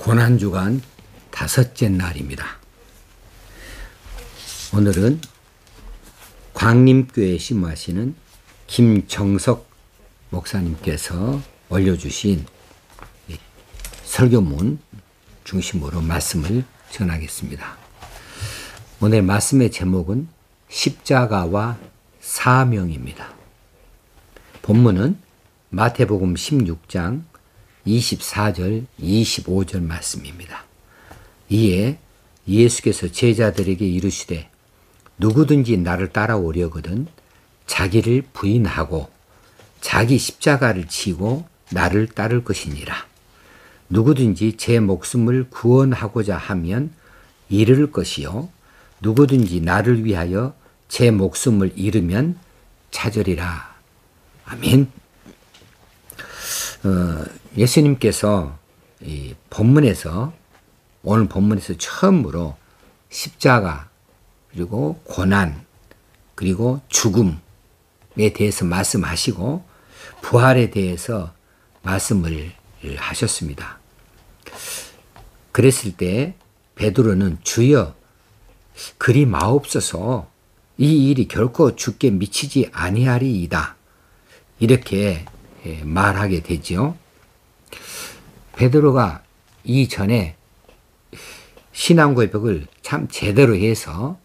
고난주간 5째 날입니다. 오늘은 광림교회 심무하시는 김정석 목사님께서 올려주신 설교문 중심으로 말씀을 전하겠습니다. 오늘 말씀의 제목은 십자가와 사명입니다. 본문은 마태복음 16장 24절 25절 말씀입니다. 이에 예수께서 제자들에게 이르시되 누구든지 나를 따라오려거든 자기를 부인하고 자기 십자가를 지고 나를 따를 것이니라. 누구든지 제 목숨을 구원하고자 하면 잃을 것이요 누구든지 나를 위하여 제 목숨을 잃으면 찾으리라. 아멘. 예수님께서 이 본문에서 오늘 본문에서 처음으로 십자가 그리고 고난 그리고 죽음에 대해서 말씀하시고 부활에 대해서 말씀을 하셨습니다. 그랬을 때 베드로는 주여 그리 마옵소서 이 일이 결코 주께 미치지 아니하리이다 이렇게 말하게 되지요. 베드로가 이전에 신앙 고백을 참 제대로 해서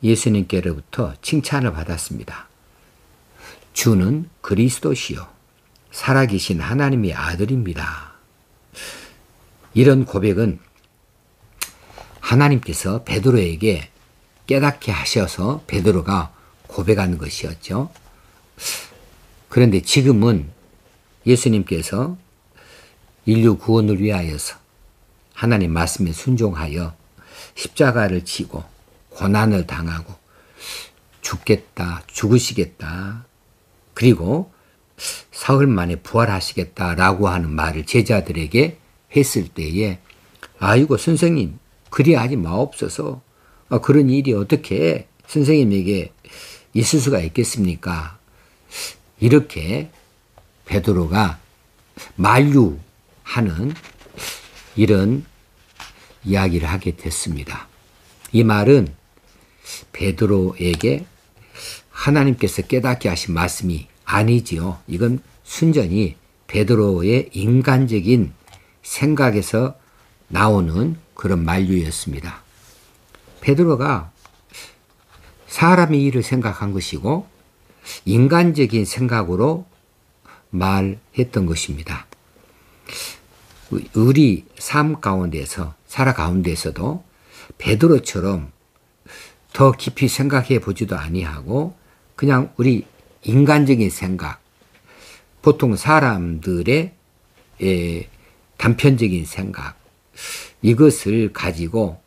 예수님께로부터 칭찬을 받았습니다. 주는 그리스도시요 살아계신 하나님의 아들입니다. 이런 고백은 하나님께서 베드로에게 깨닫게 하셔서 베드로가 고백하는 것이었죠. 그런데 지금은 예수님께서 인류 구원을 위하여서 하나님 말씀에 순종하여 십자가를 지고 고난을 당하고 죽겠다, 죽으시겠다, 그리고 사흘 만에 부활하시겠다라고 하는 말을 제자들에게 했을 때에 아이고 선생님 그리하지 마옵소서. 그런 일이 어떻게 선생님에게 있을 수가 있겠습니까? 이렇게 베드로가 만류하는 이런 이야기를 하게 됐습니다. 이 말은 베드로에게 하나님께서 깨닫게 하신 말씀이 아니지요. 이건 순전히 베드로의 인간적인 생각에서 나오는 그런 만류였습니다. 베드로가 사람의 일을 생각한 것이고 인간적인 생각으로 말했던 것입니다. 우리 삶 가운데서 살아 가운데서도 베드로처럼 더 깊이 생각해 보지도 아니하고 그냥 우리 인간적인 생각, 보통 사람들의 단편적인 생각 이것을 가지고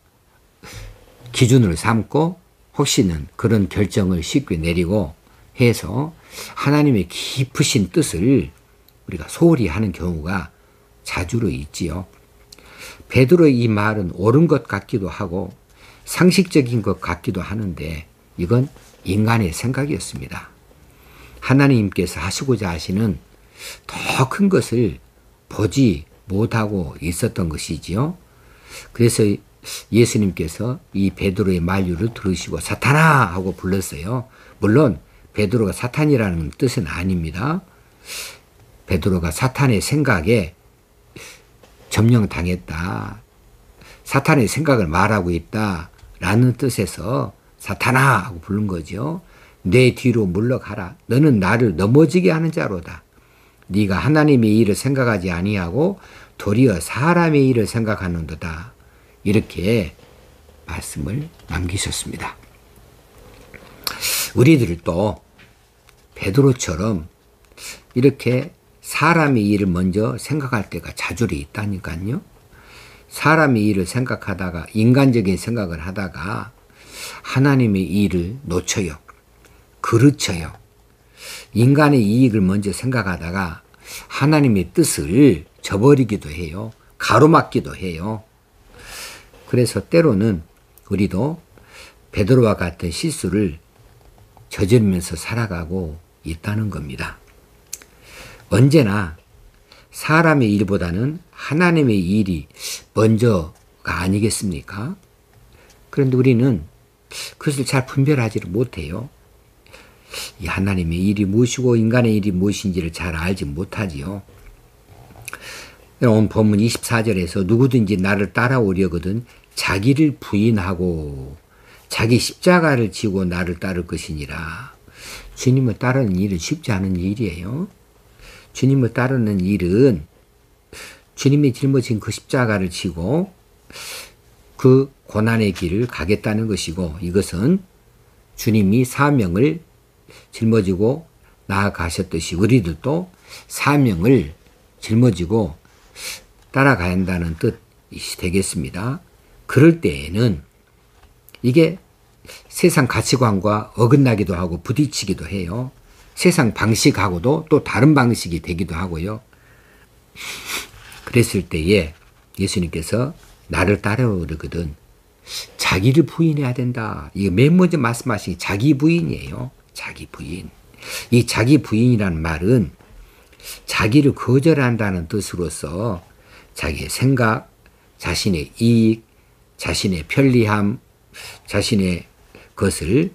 기준으로 삼고 혹시는 그런 결정을 쉽게 내리고 해서 하나님의 깊으신 뜻을 우리가 소홀히 하는 경우가 자주로 있지요. 베드로의 이 말은 옳은 것 같기도 하고 상식적인 것 같기도 하는데 이건 인간의 생각이었습니다. 하나님께서 하시고자 하시는 더 큰 것을 보지 못하고 있었던 것이지요. 그래서 예수님께서 이 베드로의 만류를 들으시고 사탄아 하고 불렀어요. 물론 베드로가 사탄이라는 뜻은 아닙니다. 베드로가 사탄의 생각에 점령당했다. 사탄의 생각을 말하고 있다라는 뜻에서 사탄아 하고 부른 거죠. 내 뒤로 물러가라. 너는 나를 넘어지게 하는 자로다. 네가 하나님의 일을 생각하지 아니하고 도리어 사람의 일을 생각하는도다. 이렇게 말씀을 남기셨습니다. 우리들도 베드로처럼 이렇게 사람의 일을 먼저 생각할 때가 자주리 있다니까요. 사람의 일을 생각하다가 인간적인 생각을 하다가 하나님의 일을 놓쳐요. 그르쳐요. 인간의 이익을 먼저 생각하다가 하나님의 뜻을 저버리기도 해요. 가로막기도 해요. 그래서 때로는 우리도 베드로와 같은 실수를 저지르면서 살아가고 있다는 겁니다. 언제나 사람의 일보다는 하나님의 일이 먼저가 아니겠습니까? 그런데 우리는 그것을 잘 분별하지를 못해요. 이 하나님의 일이 무엇이고 인간의 일이 무엇인지를 잘 알지 못하지요. 오늘 본문 24절에서 누구든지 나를 따라오려거든 자기를 부인하고 자기 십자가를 지고 나를 따를 것이니라. 주님을 따르는 일은 쉽지 않은 일이에요. 주님을 따르는 일은 주님이 짊어진 그 십자가를 지고 그 고난의 길을 가겠다는 것이고, 이것은 주님이 사명을 짊어지고 나아가셨듯이 우리들도 사명을 짊어지고 따라가야 한다는 뜻이 되겠습니다. 그럴 때에는 이게 세상 가치관과 어긋나기도 하고 부딪히기도 해요. 세상 방식하고도 또 다른 방식이 되기도 하고요. 그랬을 때에 예수님께서 나를 따라오려거든 자기를 부인해야 된다. 이게 맨 먼저 말씀하신 자기 부인이에요. 자기 부인. 이 자기 부인이라는 말은 자기를 거절한다는 뜻으로서 자기의 생각, 자신의 이익, 자신의 편리함, 자신의 것을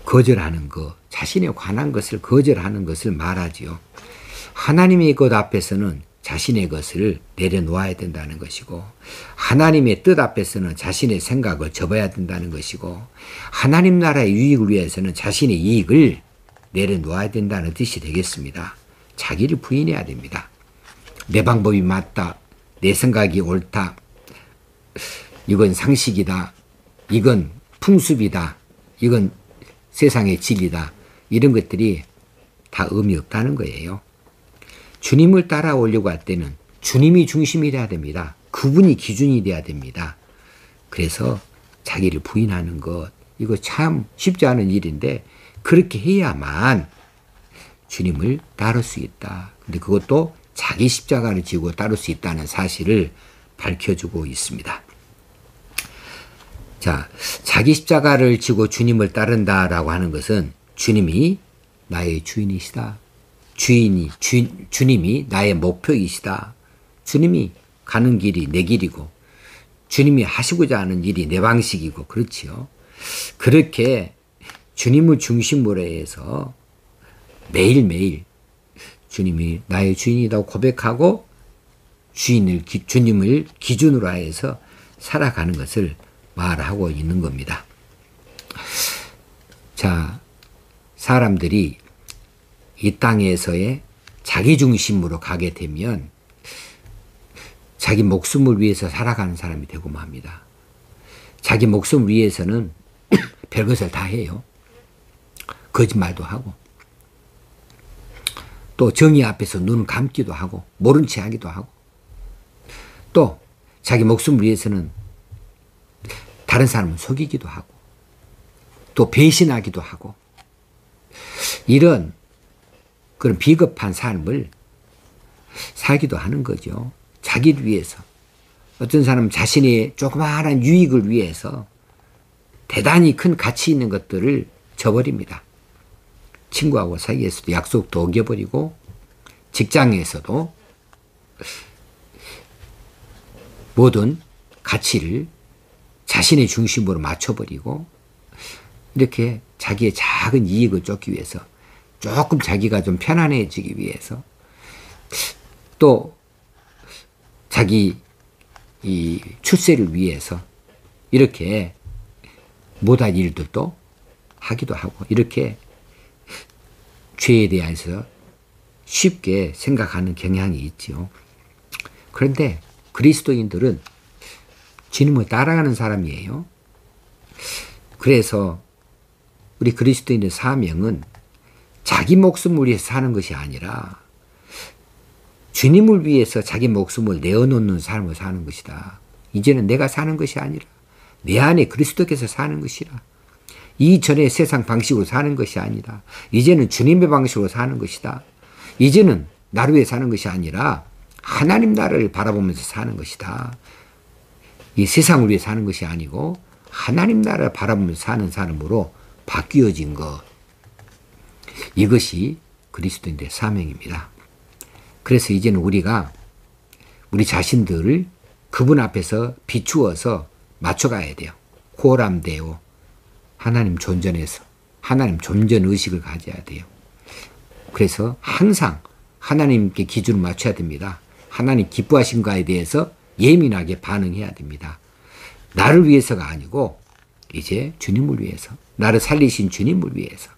거절하는 것, 자신에 관한 것을 거절하는 것을 말하지요. 하나님의 것 앞에서는 자신의 것을 내려놓아야 된다는 것이고, 하나님의 뜻 앞에서는 자신의 생각을 접어야 된다는 것이고, 하나님 나라의 유익을 위해서는 자신의 이익을 내려놓아야 된다는 뜻이 되겠습니다. 자기를 부인해야 됩니다. 내 방법이 맞다, 내 생각이 옳다, 이건 상식이다, 이건 풍습이다, 이건 세상의 진리다, 이런 것들이 다 의미 없다는 거예요. 주님을 따라오려고 할 때는 주님이 중심이 돼야 됩니다. 그분이 기준이 돼야 됩니다. 그래서 자기를 부인하는 것, 이거 참 쉽지 않은 일인데 그렇게 해야만 주님을 따를 수 있다. 근데 그것도 자기 십자가를 지고 따를 수 있다는 사실을 밝혀주고 있습니다. 자, 자기 십자가를 지고 주님을 따른다라고 하는 것은 주님이 나의 주인이시다. 주님이 나의 목표이시다. 주님이 가는 길이 내 길이고 주님이 하시고자 하는 일이 내 방식이고 그렇지요. 그렇게 주님을 중심으로 해서 매일매일 주님이 나의 주인이라고 고백하고 주님을 기준으로 해서 살아가는 것을 말하고 있는 겁니다. 자, 사람들이 이 땅에서의 자기 중심으로 가게 되면 자기 목숨을 위해서 살아가는 사람이 되고 맙니다. 자기 목숨을 위해서는 별것을 다 해요. 거짓말도 하고 또 정의 앞에서 눈 감기도 하고 모른 체 하기도 하고 또 자기 목숨을 위해서는 다른 사람을 속이기도 하고 또 배신하기도 하고 이런 그런 비겁한 삶을 살기도 하는 거죠. 자기를 위해서. 어떤 사람은 자신의 조그마한 유익을 위해서 대단히 큰 가치 있는 것들을 저버립니다. 친구하고 사이에서도 약속도 어겨버리고 직장에서도 모든 가치를 자신의 중심으로 맞춰버리고 이렇게 자기의 작은 이익을 쫓기 위해서 조금 자기가 좀 편안해지기 위해서 또 자기 이 출세를 위해서 이렇게 못할 일들도 하기도 하고 이렇게 죄에 대해서 쉽게 생각하는 경향이 있지요. 그런데 그리스도인들은 주님을 따라가는 사람이에요. 그래서 우리 그리스도인의 사명은 자기 목숨을 위해서 사는 것이 아니라 주님을 위해서 자기 목숨을 내어놓는 삶을 사는 것이다. 이제는 내가 사는 것이 아니라 내 안에 그리스도께서 사는 것이라. 이전에 세상 방식으로 사는 것이 아니라 이제는 주님의 방식으로 사는 것이다. 이제는 나를 위해 사는 것이 아니라 하나님 나라를 바라보면서 사는 것이다. 이 세상을 위해 사는 것이 아니고 하나님 나라를 바라보면서 사는 사람으로 바뀌어진 것. 이것이 그리스도인의 사명입니다. 그래서 이제는 우리가 우리 자신들을 그분 앞에서 비추어서 맞춰가야 돼요. 호람되어 하나님 존전에서 하나님 존전 의식을 가져야 돼요. 그래서 항상 하나님께 기준을 맞춰야 됩니다. 하나님 기뻐하신 거에 대해서 예민하게 반응해야 됩니다. 나를 위해서가 아니고 이제 주님을 위해서, 나를 살리신 주님을 위해서,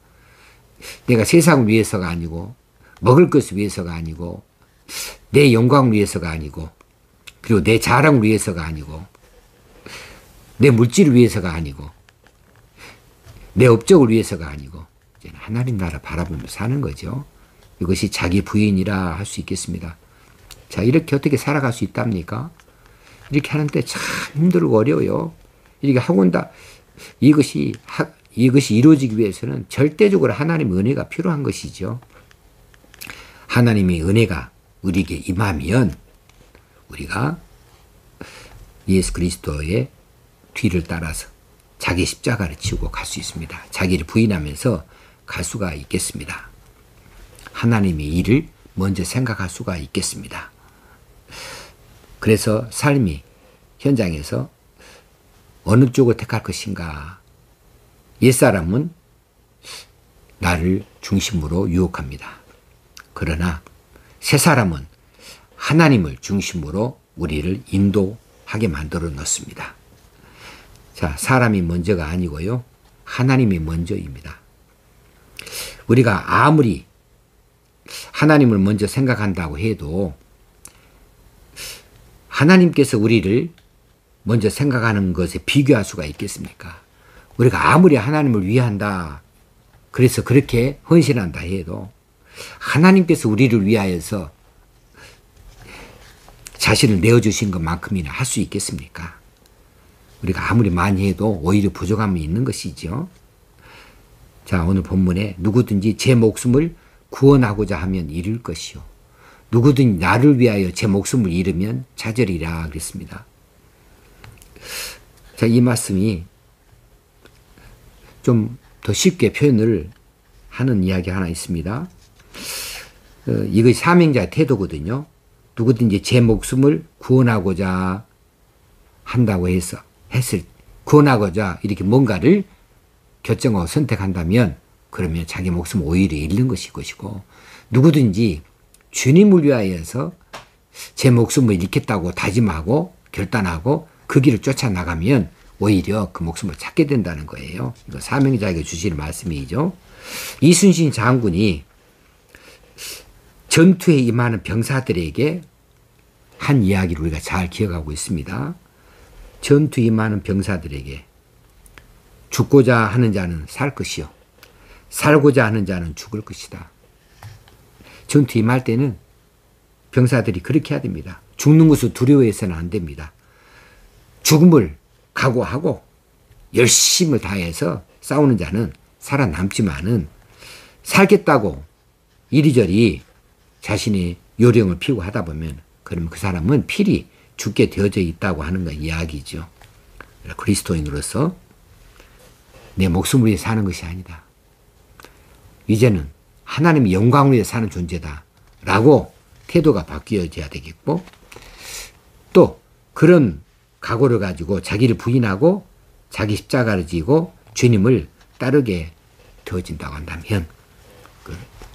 내가 세상을 위해서가 아니고 먹을 것을 위해서가 아니고 내 영광을 위해서가 아니고 그리고 내 자랑을 위해서가 아니고 내 물질을 위해서가 아니고 내 업적을 위해서가 아니고 이제 하나님 나라 바라보면서 사는 거죠. 이것이 자기 부인이라 할 수 있겠습니다. 자, 이렇게 어떻게 살아갈 수 있답니까? 이렇게 하는데 참 힘들고 어려워요. 이렇게 하고 온다. 이것이 이루어지기 위해서는 절대적으로 하나님의 은혜가 필요한 것이죠. 하나님의 은혜가 우리에게 임하면 우리가 예수 그리스도의 뒤를 따라서 자기 십자가를 지고 갈 수 있습니다. 자기를 부인하면서 갈 수가 있겠습니다. 하나님의 일을 먼저 생각할 수가 있겠습니다. 그래서 삶이 현장에서 어느 쪽을 택할 것인가. 옛사람은 나를 중심으로 유혹합니다. 그러나 새사람은 하나님을 중심으로 우리를 인도하게 만들어 놓습니다. 자, 사람이 먼저가 아니고요. 하나님이 먼저입니다. 우리가 아무리 하나님을 먼저 생각한다고 해도 하나님께서 우리를 먼저 생각하는 것에 비교할 수가 있겠습니까? 우리가 아무리 하나님을 위한다, 그래서 그렇게 헌신한다 해도 하나님께서 우리를 위하여서 자신을 내어주신 것만큼이나 할 수 있겠습니까? 우리가 아무리 많이 해도 오히려 부족함이 있는 것이죠. 자, 오늘 본문에 누구든지 제 목숨을 구원하고자 하면 잃을 것이요. 누구든지 나를 위하여 제 목숨을 잃으면 찾으리라 그랬습니다. 자, 이 말씀이 좀 더 쉽게 표현을 하는 이야기 하나 있습니다. 이것이 사명자의 태도거든요. 누구든지 제 목숨을 구원하고자 한다고 구원하고자 이렇게 뭔가를 결정하고 선택한다면 그러면 자기 목숨을 오히려 잃는 것일 것이고, 누구든지 주님을 위하여서 제 목숨을 잃겠다고 다짐하고 결단하고 그 길을 쫓아나가면 오히려 그 목숨을 찾게 된다는 거예요. 이거 사명자에게 주시는 말씀이죠. 이순신 장군이 전투에 임하는 병사들에게 한 이야기를 우리가 잘 기억하고 있습니다. 전투에 임하는 병사들에게 죽고자 하는 자는 살 것이요, 살고자 하는 자는 죽을 것이다. 전투에 임할 때는 병사들이 그렇게 해야 됩니다. 죽는 것을 두려워해서는 안 됩니다. 죽음을 각오하고 열심을 다해서 싸우는 자는 살아남지만은 살겠다고 이리저리 자신의 요령을 피우고 하다 보면 그러면 그 사람은 필히 죽게 되어져 있다고 하는 거 이야기죠. 그리스도인으로서 내 목숨을 위해 사는 것이 아니다. 이제는 하나님의 영광을 위해 사는 존재다 라고 태도가 바뀌어져야 되겠고, 또 그런 각오를 가지고 자기를 부인하고 자기 십자가를 지고 주님을 따르게 되어진다고 한다면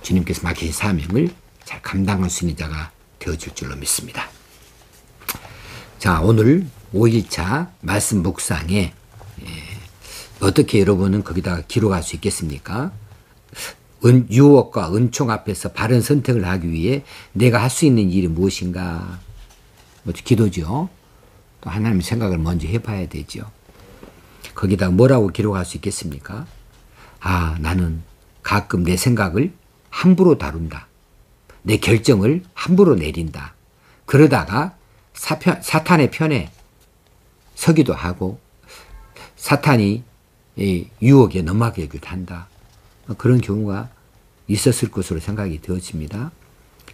주님께서 맡기신 사명을 잘 감당할 수 있는 자가 되어줄 줄로 믿습니다. 자, 오늘 5일차 말씀 묵상에 어떻게 여러분은 거기다가 기록할 수 있겠습니까? 유혹과 은총 앞에서 바른 선택을 하기 위해 내가 할 수 있는 일이 무엇인가? 기도죠. 또 하나님의 생각을 먼저 해봐야 되죠. 거기다가 뭐라고 기록할 수 있겠습니까? 아, 나는 가끔 내 생각을 함부로 다룬다. 내 결정을 함부로 내린다. 그러다가 사탄의 편에 서기도 하고 사탄이 유혹에 넘어가기도 한다. 그런 경우가 있었을 것으로 생각이 되어집니다.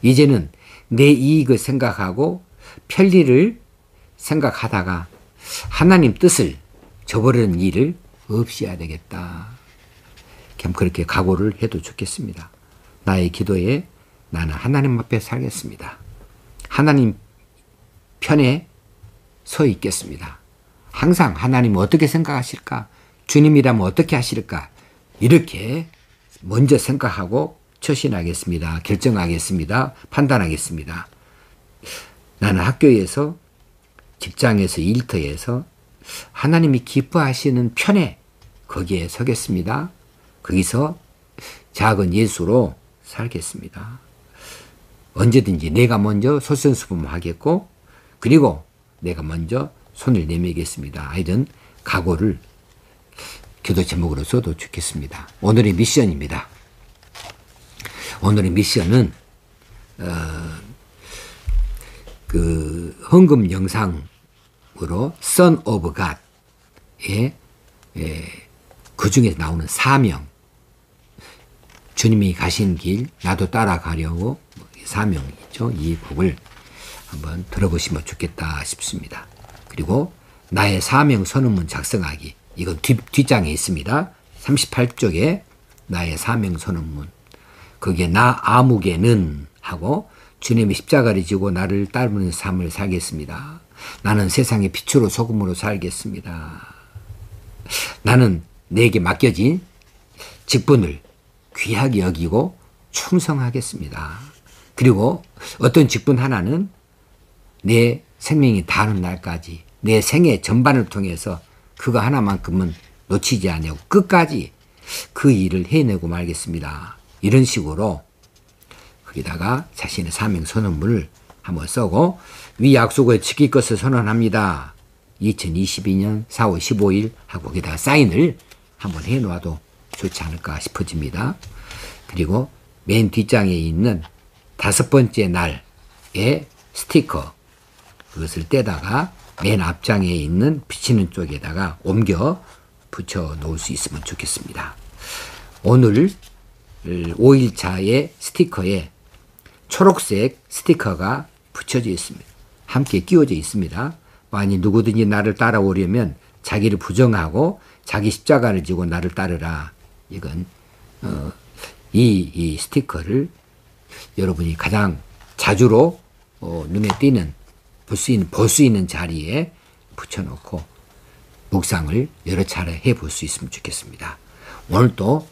이제는 내 이익을 생각하고 편리를 생각하다가 하나님 뜻을 저버리는 일을 없이 해야 되겠다. 그렇게 각오를 해도 좋겠습니다. 나의 기도에 나는 하나님 앞에 살겠습니다. 하나님 편에 서 있겠습니다. 항상 하나님은 어떻게 생각하실까? 주님이라면 어떻게 하실까? 이렇게 먼저 생각하고 처신하겠습니다. 결정하겠습니다. 판단하겠습니다. 나는 학교에서, 직장에서, 일터에서 하나님이 기뻐하시는 편에 거기에 서겠습니다. 거기서 작은 예수로 살겠습니다. 언제든지 내가 먼저 솔선수범하겠고, 그리고 내가 먼저 손을 내밀겠습니다. 하여튼 각오를 기도 제목으로 써도 좋겠습니다. 오늘의 미션입니다. 오늘의 미션은 그 헌금 영상으로 Son of God의 그 중에 나오는 사명, 주님이 가신 길 나도 따라가려고 사명이죠. 이 곡을 한번 들어보시면 좋겠다 싶습니다. 그리고 나의 사명 선언문 작성하기, 이건 뒷장에 있습니다. 38쪽에 나의 사명 선언문, 거기에 나 아무개는 하고 주님이 십자가를 지고 나를 따르는 삶을 살겠습니다. 나는 세상의 빛으로 소금으로 살겠습니다. 나는 내게 맡겨진 직분을 귀하게 여기고 충성하겠습니다. 그리고 어떤 직분 하나는 내 생명이 다하는 날까지 내 생애 전반을 통해서 그거 하나만큼은 놓치지 않냐고 끝까지 그 일을 해내고 말겠습니다. 이런 식으로 거기다가 자신의 사명 선언문을 한번 써고 위 약속을 지킬 것을 선언합니다. 2022년 4월 15일 하고 거기다가 사인을 한번 해놓아도 좋지 않을까 싶어집니다. 그리고 맨 뒷장에 있는 5번째 날의 스티커, 그것을 떼다가 맨 앞장에 있는 비치는 쪽에다가 옮겨 붙여 놓을 수 있으면 좋겠습니다. 오늘 5일차의 스티커에 초록색 스티커가 붙여져 있습니다. 함께 끼워져 있습니다. 만약 누구든지 나를 따라오려면 자기를 부정하고 자기 십자가를 지고 나를 따르라. 이건 이 스티커를 여러분이 가장 자주로 눈에 띄는 볼 수 있는 자리에 붙여놓고 묵상을 여러 차례 해볼 수 있으면 좋겠습니다. 오늘 또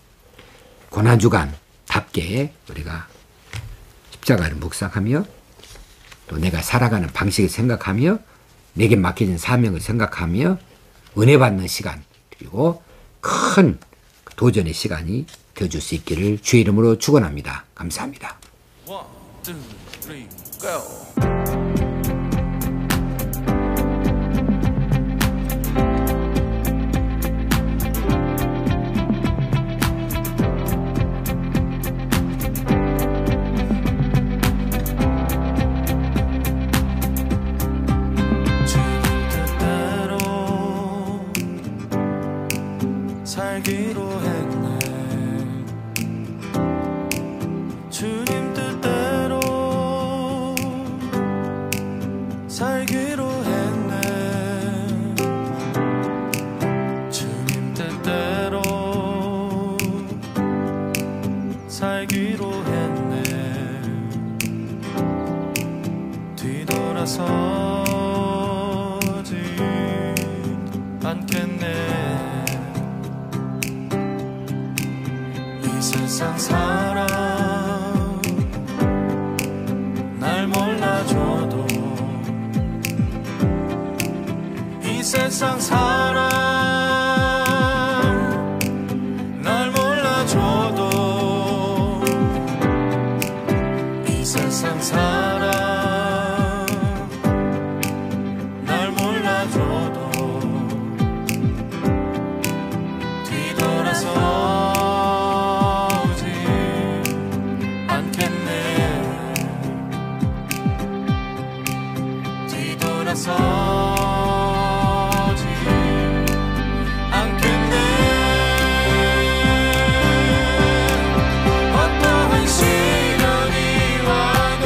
고난주간답게 우리가 십자가를 묵상하며 또 내가 살아가는 방식을 생각하며 내게 맡겨진 사명을 생각하며 은혜 받는 시간, 그리고 큰 도전의 시간이 되어줄 수 있기를 주의 이름으로 축원합니다. 감사합니다. 1, 2, 3, go! 살기로 했네. 주님 뜻대로 살기로 했네. 주님 뜻대로 살기로 했네. 뒤돌아서지 않겠네. 세상 사람 날 몰라줘도 이 세상 사람 날 몰라줘도 이 세상 사람 날 몰라줘도 뒤돌아서 서지 않겠네. 어떠한 시련이 와도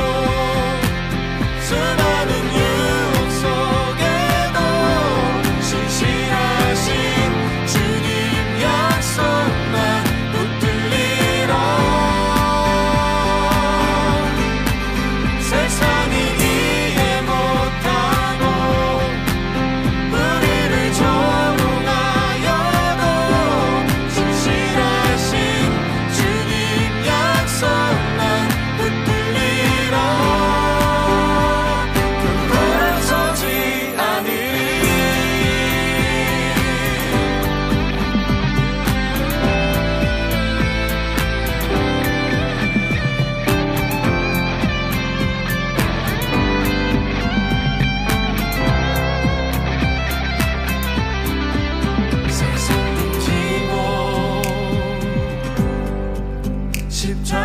십자가